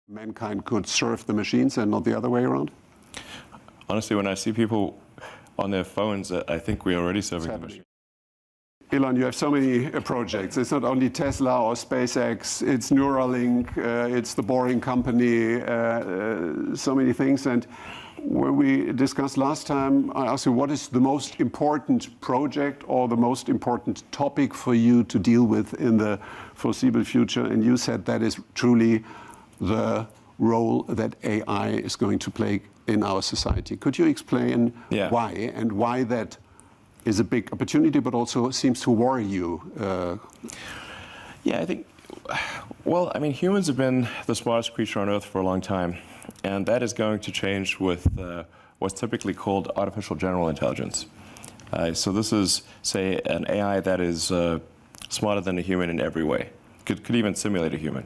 Mankind could serve the machines and not the other way around? Honestly, when I see people on their phones, I think we're already serving the machine. Elon, you have so many projects. It's not only Tesla or SpaceX, it's Neuralink, it's the Boring Company, so many things. And when we discussed last time, I asked you, what is the most important project or the most important topic for you to deal with in the foreseeable future? And you said that is truly the role that AI is going to play in our society. Could you explain why, and why that is a big opportunity, but also seems to worry you? Yeah, I think, well, I mean, humans have been the smartest creature on Earth for a long time, and that is going to change with what's typically called artificial general intelligence. So this is, say, an AI that is smarter than a human in every way, could even simulate a human.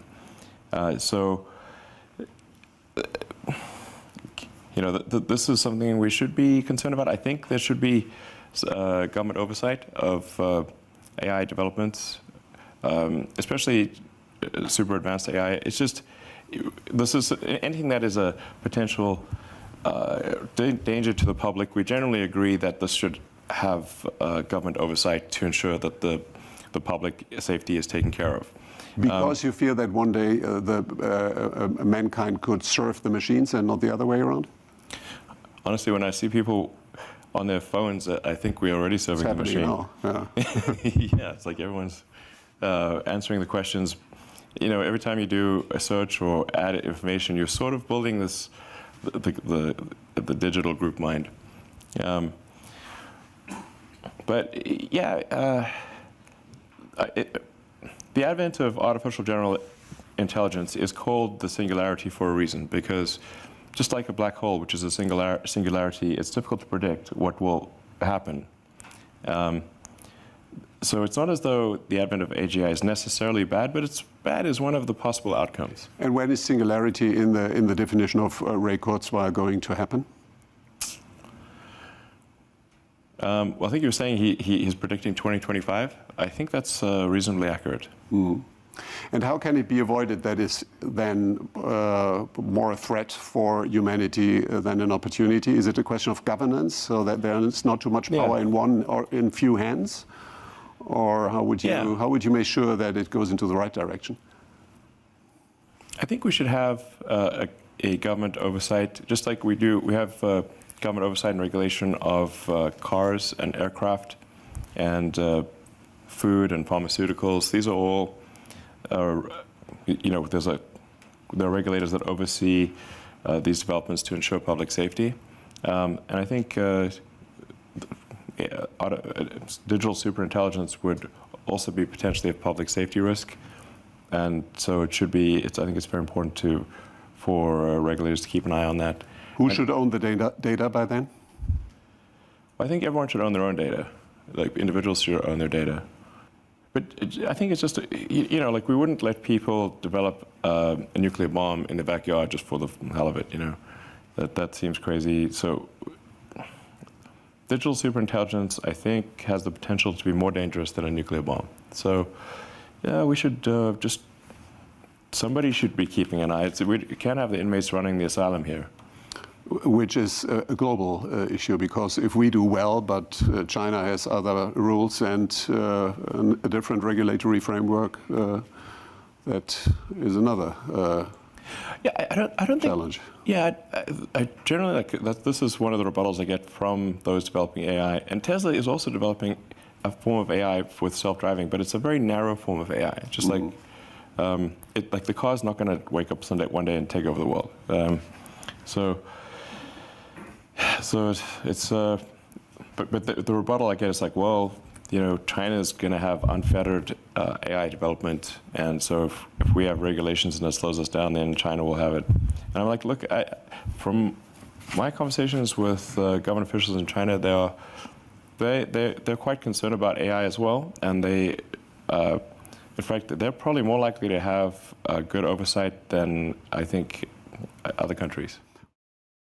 You know, this is something we should be concerned about. I think there should be government oversight of AI developments, especially super advanced AI. It's just, this is anything that is a potential danger to the public. We generally agree that this should have government oversight to ensure that the public safety is taken care of. Because you fear that one day mankind could serve the machines and not the other way around? Honestly, when I see people on their phones, I think we're already serving the machine. Now. Yeah. Yeah, it's like everyone's answering the questions. You know, every time you do a search or add information, you're sort of building this, the digital group mind. But yeah, the advent of artificial general intelligence is called the singularity for a reason, because just like a black hole, which is a singularity, it's difficult to predict what will happen. So it's not as though the advent of AGI is necessarily bad, but it's bad as one of the possible outcomes. And when is singularity in the definition of Ray Kurzweil going to happen? Well, I think you were saying he's predicting 2025. I think that's reasonably accurate. Mm. And how can it be avoided that is then more a threat for humanity than an opportunity? Is it a question of governance, so that there is not too much power in one or in few hands? Or how would you make sure that it goes into the right direction? I think we should have a government oversight, just like we do. We have government oversight and regulation of cars and aircraft and food and pharmaceuticals. These are all, you know, there are regulators that oversee these developments to ensure public safety. And I think digital superintelligence would also be potentially a public safety risk. And so it should be, I think it's very important for regulators to keep an eye on that. Who should own the data by then? I think everyone should own their own data. Like, individuals should own their data. But I think it's just, you know, like, we wouldn't let people develop a nuclear bomb in the backyard just for the hell of it, you know. That seems crazy. So digital superintelligence, I think, has the potential to be more dangerous than a nuclear bomb. So yeah, we should somebody should be keeping an eye. We can't have the inmates running the asylum here. Which is a global issue, because if we do well, but China has other rules and a different regulatory framework, that is another I don't challenge. Think, I generally like that. This is one of the rebuttals I get from those developing AI. And Tesla is also developing a form of AI with self-driving, but it's a very narrow form of AI. Just like the car's not going to wake up one day and take over the world. So it's but the rebuttal I get is like, well, you know, China's going to have unfettered AI development, and so if we have regulations and it slows us down, then China will have it. And I'm like, look, from my conversations with government officials in China, they're quite concerned about AI as well, and in fact, they're probably more likely to have good oversight than I think other countries.